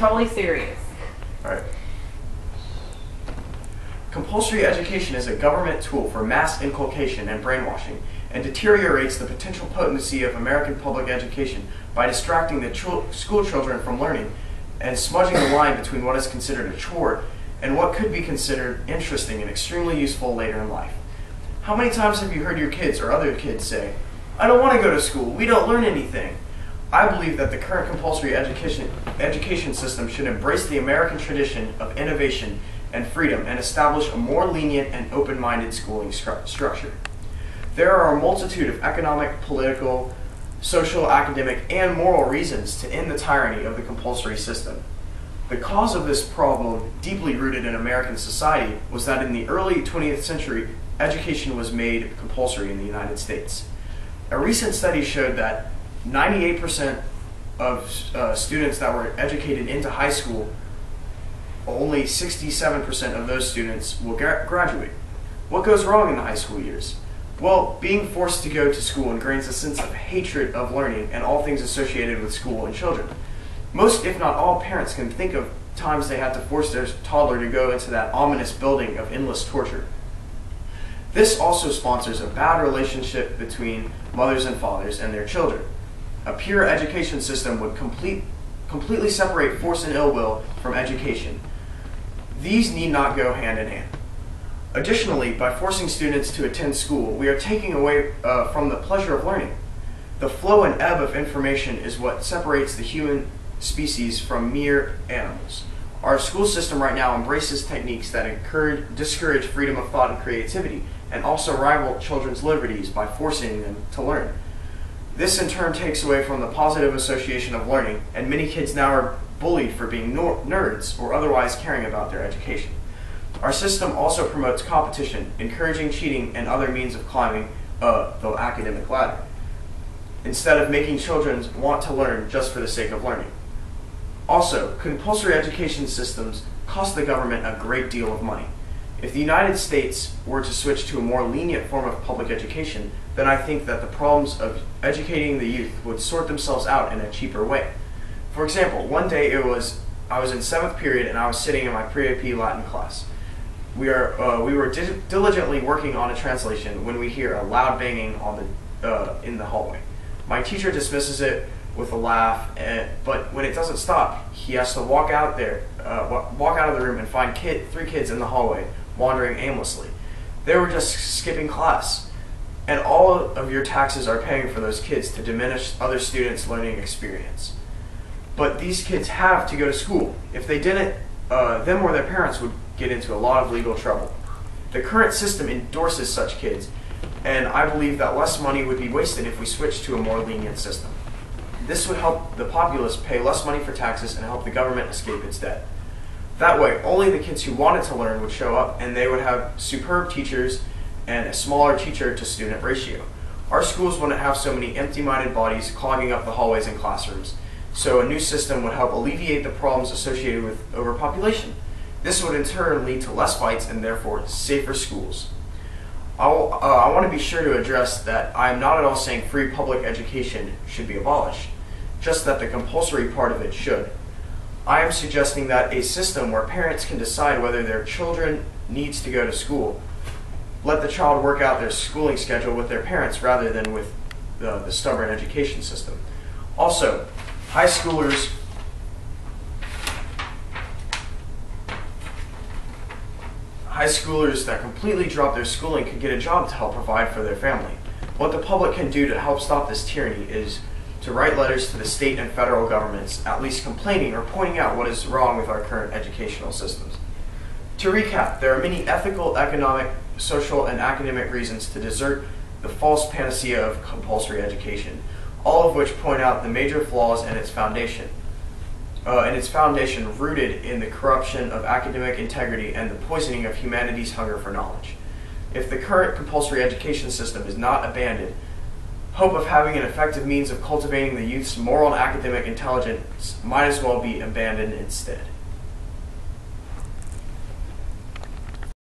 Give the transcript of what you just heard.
totally serious. All right. Compulsory education is a government tool for mass inculcation and brainwashing, and deteriorates the potential potency of American public education by distracting the school children from learning and smudging the line between what is considered a chore and what could be considered interesting and extremely useful later in life. How many times have you heard your kids or other kids say, "I don't want to go to school, we don't learn anything"? I believe that the current compulsory education system should embrace the American tradition of innovation and freedom and establish a more lenient and open-minded schooling structure. There are a multitude of economic, political, social, academic, and moral reasons to end the tyranny of the compulsory system. The cause of this problem, deeply rooted in American society, was that in the early 20th century, education was made compulsory in the United States. A recent study showed that 98% of students that were educated into high school, only 67% of those students will graduate. What goes wrong in the high school years? Well, being forced to go to school ingrains a sense of hatred of learning and all things associated with school and children. Most, if not all, parents can think of times they had to force their toddler to go into that ominous building of endless torture. This also sponsors a bad relationship between mothers and fathers and their children. A pure education system would completely separate force and ill will from education. These need not go hand in hand. Additionally, by forcing students to attend school, we are taking away from the pleasure of learning. The flow and ebb of information is what separates the human species from mere animals. Our school system right now embraces techniques that discourage freedom of thought and creativity, and also rival children's liberties by forcing them to learn. This in turn takes away from the positive association of learning, and many kids now are bullied for being nerds or otherwise caring about their education. Our system also promotes competition, encouraging cheating and other means of climbing the academic ladder, instead of making children want to learn just for the sake of learning. Also, compulsory education systems cost the government a great deal of money. If the United States were to switch to a more lenient form of public education, then I think that the problems of educating the youth would sort themselves out in a cheaper way. For example, one day I was in 7th period and I was sitting in my pre-AP Latin class. We were diligently working on a translation when we hear a loud banging in the hallway. My teacher dismisses it with a laugh, but when it doesn't stop, he has to walk out of the room and find 3 kids in the hallway wandering aimlessly. They were just skipping class, and all of your taxes are paying for those kids to diminish other students' learning experience. But these kids have to go to school. If they didn't, them or their parents would get into a lot of legal trouble. The current system endorses such kids, and I believe that less money would be wasted if we switched to a more lenient system. This would help the populace pay less money for taxes and help the government escape its debt. That way, only the kids who wanted to learn would show up, and they would have superb teachers and a smaller teacher-to-student ratio. Our schools wouldn't have so many empty-minded bodies clogging up the hallways and classrooms, so a new system would help alleviate the problems associated with overpopulation. This would in turn lead to less fights and therefore safer schools. I want to be sure to address that I am not at all saying free public education should be abolished, just that the compulsory part of it should. I am suggesting that a system where parents can decide whether their children needs to go to school, let the child work out their schooling schedule with their parents rather than with the stubborn education system. Also, high schoolers that completely drop their schooling could get a job to help provide for their family. What the public can do to help stop this tyranny is to write letters to the state and federal governments, at least complaining or pointing out what is wrong with our current educational systems. To recap, there are many ethical, economic, social, and academic reasons to desert the false panacea of compulsory education, all of which point out the major flaws in its foundation. Rooted in the corruption of academic integrity and the poisoning of humanity's hunger for knowledge. If the current compulsory education system is not abandoned, hope of having an effective means of cultivating the youth's moral and academic intelligence might as well be abandoned instead.